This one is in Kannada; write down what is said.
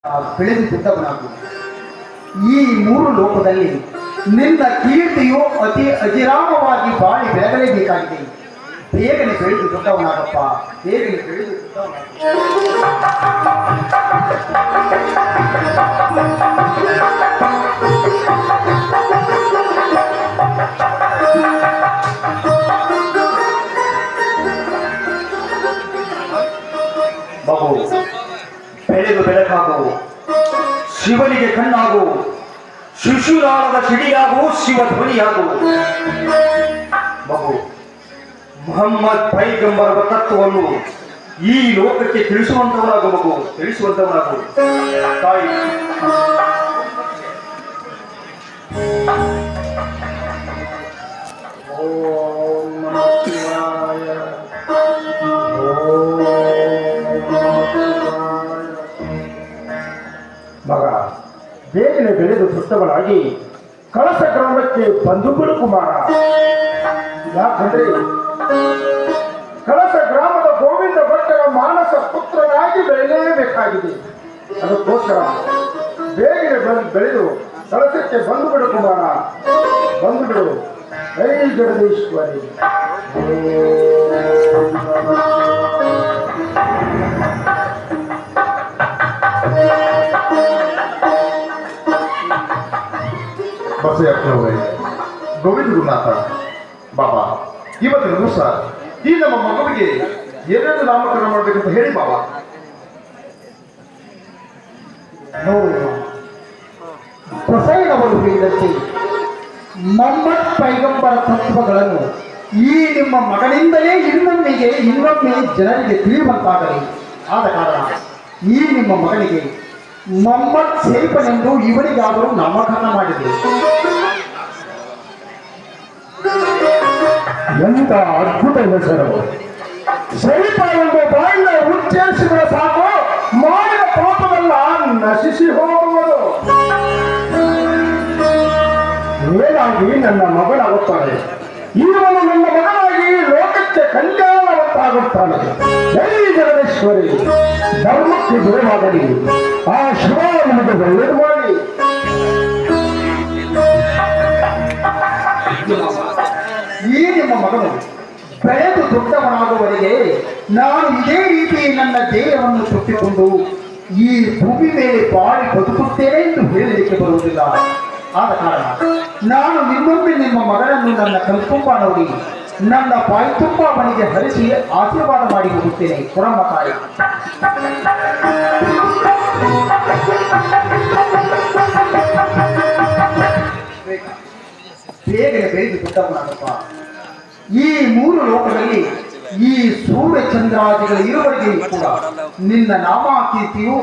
ಬೆಳೆದು ದೊಡ್ಡವನಾಗು. ಈ ಮೂರು ಲೋಕದಲ್ಲಿ ನಿನ್ನ ಕೀರ್ತಿಯು ಅತಿ ಅಜಿರಾಮವಾಗಿ ಬಾಳಿ ಬೆಳಗಲೇಬೇಕಾಗಿದೆ. ಬೇಗನೆ ಬೆಳೆದು ದೊಡ್ಡವನಾಗಪ್ಪ, ಬೇಗನೆ ಬೆಳೆದು ಮಗು ಬೆಳೆದು ಬೆಳಕಾಗು, ಶಿವನಿಗೆ ಕಣ್ಣಾಗು, ಶಿಶುನಾಳದ ಸಿಡಿಯಾಗು, ಶಿವ ಧ್ವನಿಯಾಗು. ಮಗು ಮೊಹಮ್ಮದ್ ಪೈಗಂಬರರ ತತ್ವವನ್ನು ಈ ಲೋಕಕ್ಕೆ ತಿಳಿಸುವಂತವರಾಗು. ಮಗು ತಿಳಿಸುವಂತವರಾಗು. ತಾಯಿ ಓಂ ನಮಃ ಶಿವಾಯ. ಮಗ ಬೇಗನೆ ಬೆಳೆದು ದೊಡ್ಡವನಾಗಿ ಕಳಸ ಗ್ರಾಮಕ್ಕೆ ಬಂದುಬಿಡು ಕುಮಾರ. ಯಾಕಂದ್ರೆ ಕಳಸ ಗ್ರಾಮದ ಗೋವಿಂದ ಭಟ್ಟರ ಮಾನಸ ಪುತ್ರನಾಗಿ ಬೆಳೆಯಲೇಬೇಕಾಗಿದೆ. ಅದಕ್ಕೋಸ್ಕರ ಬೇಗನೆ ಬೆಳೆದು ಕಳಸಕ್ಕೆ ಬಂದುಬಿಡು ಕುಮಾರ, ಬಂದುಬಿಡು. ಜೈ ಜಗದೀಶ್ವರಿ. ಬಸಯ್ಯಪ್ಪನವರೇ, ಗೋವಿಂದ ಗುರುನಾಥ ಬಾಬಾ, ಇವತ್ತಿನ ದಿವಸ ಈ ನಮ್ಮ ಮಗುವಿಗೆ ಏನೇನು ನಾಮಕರಣ ಮಾಡಬೇಕಂತ ಹೇಳಿ ಬಾಬಾ. ಬಸಯ್ಯನವರು ಹೇಳಿದಂತೆ ಮೊಹಮ್ಮದ್ ಪೈಗಂಬರ ತತ್ವಗಳನ್ನು ಈ ನಿಮ್ಮ ಮಗನಿಂದಲೇ ಇನ್ನೊಮ್ಮೆ ಜನರಿಗೆ ತಿಳಿಯುವಂತಾಗಲಿ. ಆದ ಕಾರಣ ಈ ನಿಮ್ಮ ಮಗನಿಗೆ ಮೊಹಮ್ಮದ್ ಸೇಫನೆಂದು ಇವರಿಗಾದರೂ ನಾಮಕರಣ ಮಾಡಿದೆ. ಎಂತ ಅದ್ಭುತ ಹೆಸರು! ಸೈಫ ಎಂದು ಬಾಯಿಂದ ಉಚ್ಚರಿಸಿದರೆ ಸಾಕು, ಮಾಡಿದ ಪಾಪವೆಲ್ಲ ನಶಿಸಿ ಹೋಗುವುದು. ಮೇಲಾಗಿ ನನ್ನ ಮಗನಾಗುತ್ತಾನೆ, ಇವನು ನನ್ನ ಮಗನಾಗಿ ಲೋಕಕ್ಕೆ ಕಲ್ಯಾಣವಂತಾಗುತ್ತಾನೆ. ಜೈ ಜಗದೀಶ್ವರಿ. ಧರ್ಮಕ್ಕೆ ದೂರವಾಗಲಿ, ಆ ಶಿವ ನಮಗೆ ಒಳ್ಳೆಯದು ಮಾಡಿ. ಈ ನಿಮ್ಮ ಮಗನು ಬೆಳೆದು ದೊಡ್ಡವನಾಗುವವರೆಗೆ ನಾನು ಇದೇ ರೀತಿ ನನ್ನ ದೇಹವನ್ನು ಸುತ್ತಿಕೊಂಡು ಈ ಭೂಮಿ ಮೇಲೆ ಬಾಳಿ ಬದುಕುತ್ತೇನೆ ಎಂದು ಹೇಳಲಿಕ್ಕೆ ಬರುವುದಿಲ್ಲ. ಆದ ಕಾರಣ ನಾನು ಇನ್ನೊಮ್ಮೆ ನಿಮ್ಮ ಮಗನನ್ನು ನನ್ನ ಕಲ್ಪುಂಬ ನೋಡಿ ನನ್ನ ಬಾಯಿ ತುಂಬ ಅವನಿಗೆ ಹರಿಸಿ ಆಶೀರ್ವಾದ ಮಾಡಿ ಹೋಗುತ್ತೇನೆ. ಕೊರಮ್ಮ ತಾಯಿ. ಬೇಗನೆ ಬೆಳೆದು ದೊಡ್ಡವನಾಗಪ್ಪ. ಈ ಮೂರು ಲೋಕದಲ್ಲಿ ಈ ಸೂರ್ಯ ಚಂದ್ರಾದಿಗಳು ಇರುವವರೆಗೆ ಕೂಡ ನಿನ್ನ ನಾಮ ಕೀರ್ತಿಯು